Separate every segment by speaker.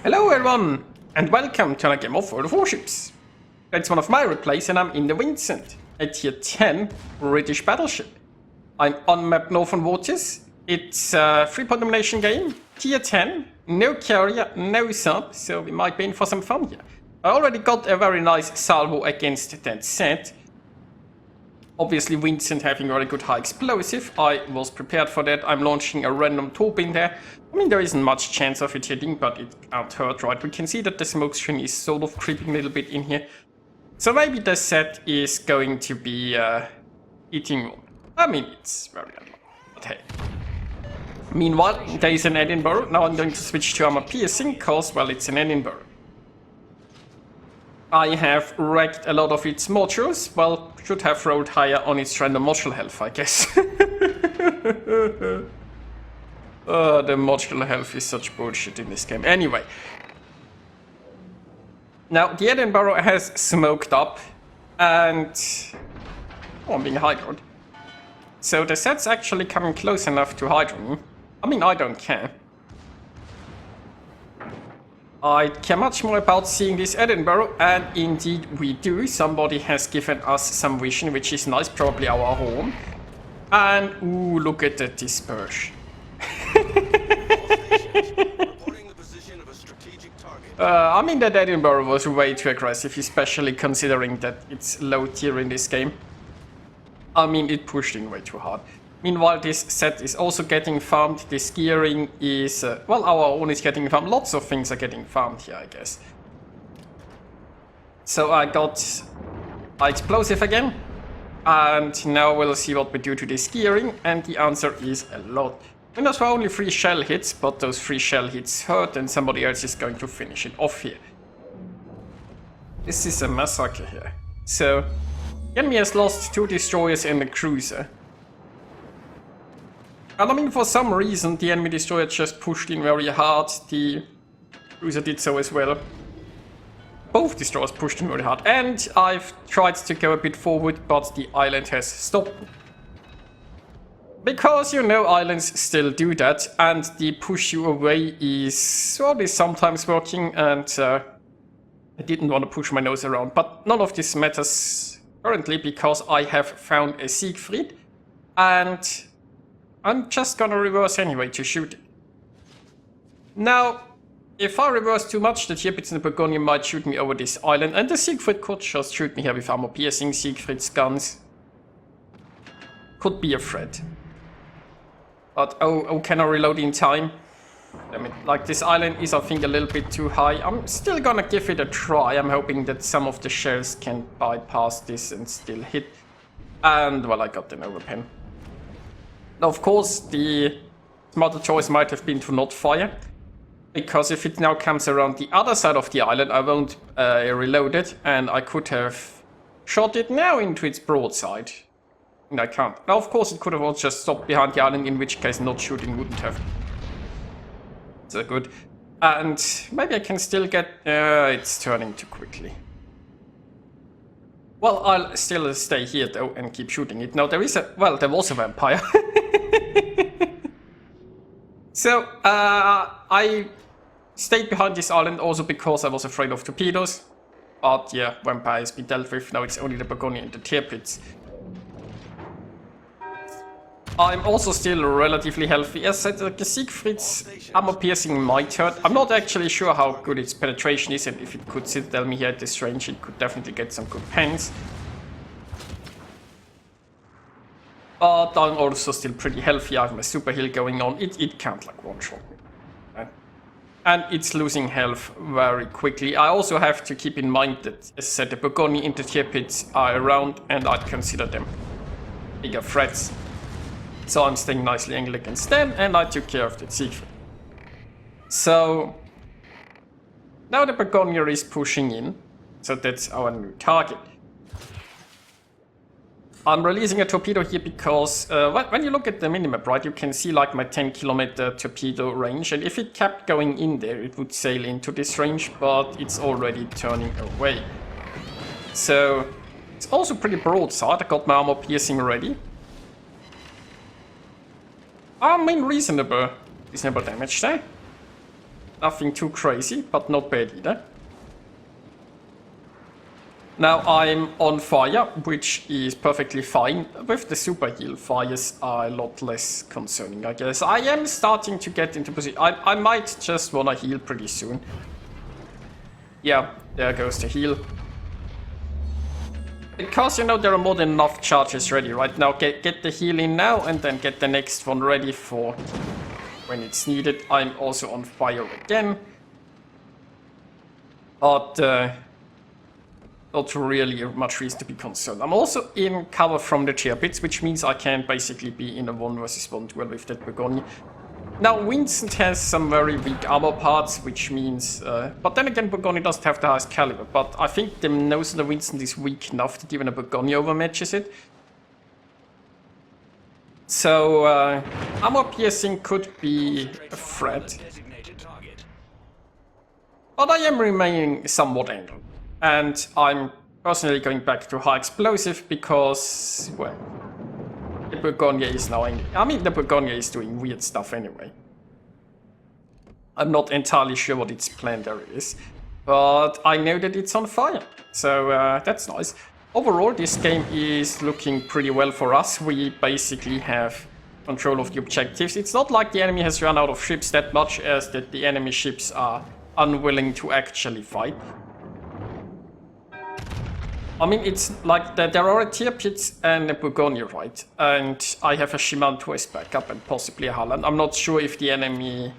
Speaker 1: Hello everyone, and welcome to another game of World of Warships. That's one of my replays, and I'm in the Vincent, a tier 10 British battleship. I'm on map Northern Waters. It's a 3-point domination game, tier 10, no carrier, no sub, so we might be in for some fun here. I already got a very nice salvo against that set. Obviously Vincent having very good high explosive, I was prepared for that. I'm launching a random torp in there. I mean, there isn't much chance of it hitting, but it can't hurt, right? We can see that the smoke screen is sort of creeping a little bit in here. So maybe the set is going to be eating more. I mean, it's very unlikely, but hey. Meanwhile, there is an Edinburgh. Now I'm going to switch to armor piercing, cause, well, it's an Edinburgh. I have wrecked a lot of its modules. Well, should have rolled higher on its random module health, I guess. The module health is such bullshit in this game. Anyway. Now, the Edinburgh has smoked up. And... oh, I'm being hydroed. So the set's actually coming close enough to hydro me. I mean, I don't care. I care much more about seeing this Edinburgh, and indeed we do. Somebody has given us some vision, which is nice, probably our home. And, ooh, look at the dispersion. I mean, that Edinburgh was way too aggressive, especially considering that it's low tier in this game. I mean, it pushed in way too hard. Meanwhile, this set is also getting farmed. This gearing is... well, our own is getting farmed. Lots of things are getting farmed here, I guess. So I got explosive again. And now we'll see what we do to this gearing. And the answer is a lot. I mean, those were only 3 shell hits, but those 3 shell hits hurt, and somebody else is going to finish it off here. This is a massacre here. So, the enemy has lost 2 destroyers and a cruiser. And I mean, for some reason, the enemy destroyer just pushed in very hard. The cruiser did so as well. Both destroyers pushed in very hard. And I've tried to go a bit forward, but the island has stopped. Because, you know, islands still do that. And the push you away is, well, is sometimes working. And I didn't want to push my nose around. But none of this matters currently, because I have found a Siegfried. And... I'm just gonna reverse anyway to shoot it. Now, if I reverse too much, the Tirpitz and the Burgundian might shoot me over this island, and the Siegfried could just shoot me here with armor piercing. Siegfried's guns could be a threat. But oh, can I reload in time? I mean, like, this island is, I think, a little bit too high. I'm still gonna give it a try. I'm hoping that some of the shells can bypass this and still hit. And, well, I got an overpen. Now, of course, the smarter choice might have been to not fire, because if it now comes around the other side of the island, I won't reload it, and I could have shot it now into its broadside. And I can't. Now, of course, it could have also just stopped behind the island, in which case not shooting wouldn't have. So good. And maybe I can still get... it's turning too quickly. Well, I'll still stay here, though, and keep shooting it. Now, there is a... well, there was a vampire. So, I stayed behind this island also because I was afraid of torpedoes. But yeah, vampires be dealt with. Now it's only the Burgundian and the Tirpitz. I'm also still relatively healthy. As I said, the Siegfried's armor piercing might hurt. I'm not actually sure how good its penetration is, and if it could citadel me here at this range, it could definitely get some good pens. But I'm also still pretty healthy. I have my super heal going on. It can't like one-shot me. Right? And it's losing health very quickly. I also have to keep in mind that, as I said, the Burgundian and the Tirpitz are around, and I'd consider them bigger threats. So I'm staying nicely angled against them, and I took care of the Siegfried. So now the Burgundian is pushing in, so that's our new target. I'm releasing a torpedo here because when you look at the minimap, right, you can see like my 10-kilometer torpedo range, and if it kept going in there, it would sail into this range, but it's already turning away. So it's also pretty broadside. I got my armor piercing ready. I mean, reasonable damage there. Nothing too crazy, but not bad either. Now I'm on fire, which is perfectly fine. With the super heal, fires are a lot less concerning, I guess. I am starting to get into position. I might just wanna heal pretty soon. Yeah, there goes the heal. Because, you know, there are more than enough charges ready right now. Get the heal in now and then get the next one ready for when it's needed. I'm also on fire again. But not really much reason to be concerned. I'm also in cover from the tier pits, which means I can basically be in a 1 versus 1 duel with that Begonia. Now, Vincent has some very weak armor parts, which means... but then again, Begonia doesn't have the highest caliber. But I think the nose of the Vincent is weak enough that even a Begonia overmatches it. So, armor piercing could be a threat. But I am remaining somewhat angled. And I'm personally going back to high explosive because, well, the Begonia is now... I mean, the Begonia is doing weird stuff anyway. I'm not entirely sure what its plan there is, but I know that it's on fire. So that's nice. Overall, this game is looking pretty well for us. We basically have control of the objectives. It's not like the enemy has run out of ships that much as that the enemy ships are unwilling to actually fight. I mean, it's like that there are a tier pits and a Begonia, right? And I have a Shimanto as backup and possibly a Harlan. I'm not sure if the enemy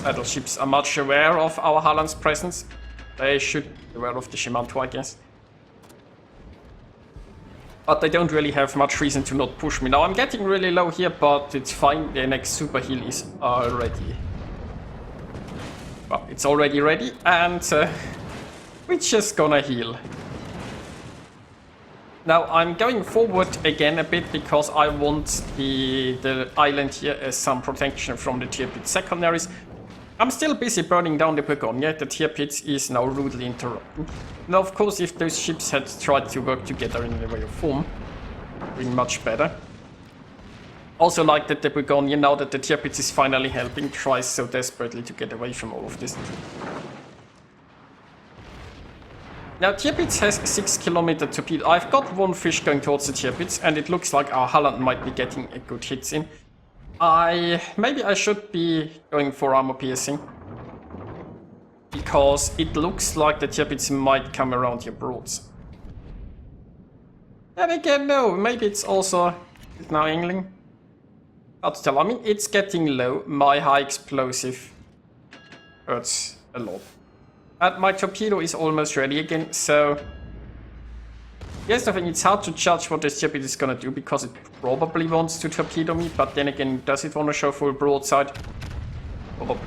Speaker 1: battleships are much aware of our Harlan's presence. They should be aware of the Shimanto, I guess. But they don't really have much reason to not push me. Now, I'm getting really low here, but it's fine. The next super heal is already... well, it's already ready, and we're just gonna heal. Now, I'm going forward again a bit because I want the island here as some protection from the tier pit secondaries. I'm still busy burning down the Begonia. The tier pits is now rudely interrupted. Now, of course, if those ships had tried to work together in the way of form, it would be much better. Also like that the Begonia, now that the tier pits is finally helping, tries so desperately to get away from all of this. Now, tier pits has a 6 kilometer torpedo. I've got one fish going towards the tier pits, and it looks like our Harlan might be getting a good hits in. Maybe I should be going for armor piercing. Because it looks like the tier pits might come around your broads. And again, no, maybe it's also now angling. Hard to tell. I mean, it's getting low. My high explosive hurts a lot. And my torpedo is almost ready again, so... yes, I think it's hard to judge what this ship is gonna do, because it probably wants to torpedo me, but then again, does it want to show full broadside? Probably.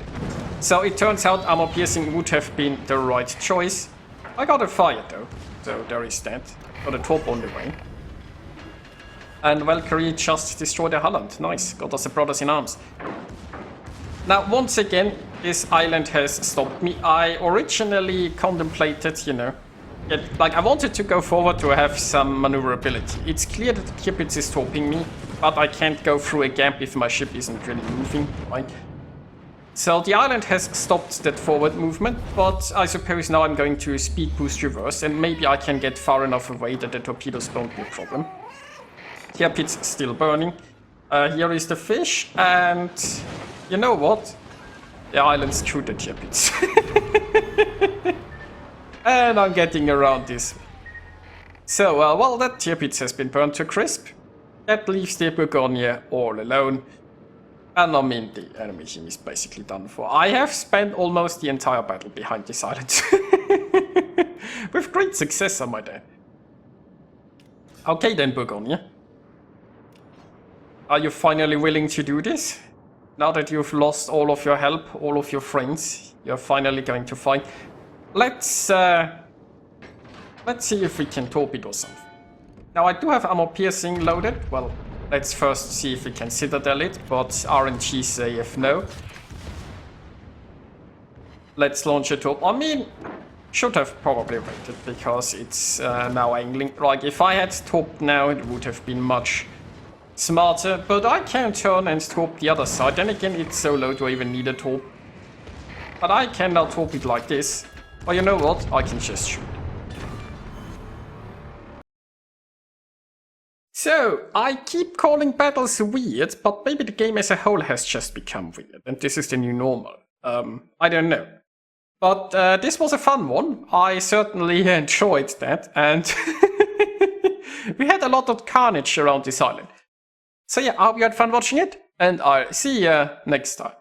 Speaker 1: So it turns out armor piercing would have been the right choice. I got a fire though, so there is that. Got a torp on the way. And Valkyrie just destroyed a Harland. Nice, got us a brothers in arms. Now, once again, this island has stopped me. I originally contemplated, you know, I wanted to go forward to have some maneuverability. It's clear that the Kipitz is stopping me, but I can't go through a gap if my ship isn't really moving, right? So the island has stopped that forward movement, but I suppose now I'm going to speed boost reverse, and maybe I can get far enough away that the torpedoes won't be a problem. Here pit's still burning. Here is the fish, and you know what? The island screwed the tier pits. And I'm getting around this. So, well, that tier pits has been burned to a crisp. That leaves the Begonia all alone. And I mean, the enemy team is basically done for. I have spent almost the entire battle behind this island. With great success, I might add. Okay then, Begonia. Are you finally willing to do this? Now that you've lost all of your help, all of your friends, you're finally going to fight. Let's see if we can torpedo something. Now I do have armor piercing loaded. Well, let's first see if we can citadel it, but RNG say if no. Let's launch a torp. I mean, should have probably waited because it's now angling. Like if I had torped now, it would have been much smarter, but I can turn and torp the other side. Then again, it's so low, do I even need a torp? But I cannot hold it like this. But you know what? I can just shoot. So, I keep calling battles weird, but maybe the game as a whole has just become weird, and this is the new normal. I don't know. But this was a fun one. I certainly enjoyed that, and we had a lot of carnage around this island. So yeah, I hope you had fun watching it, and I'll see you next time.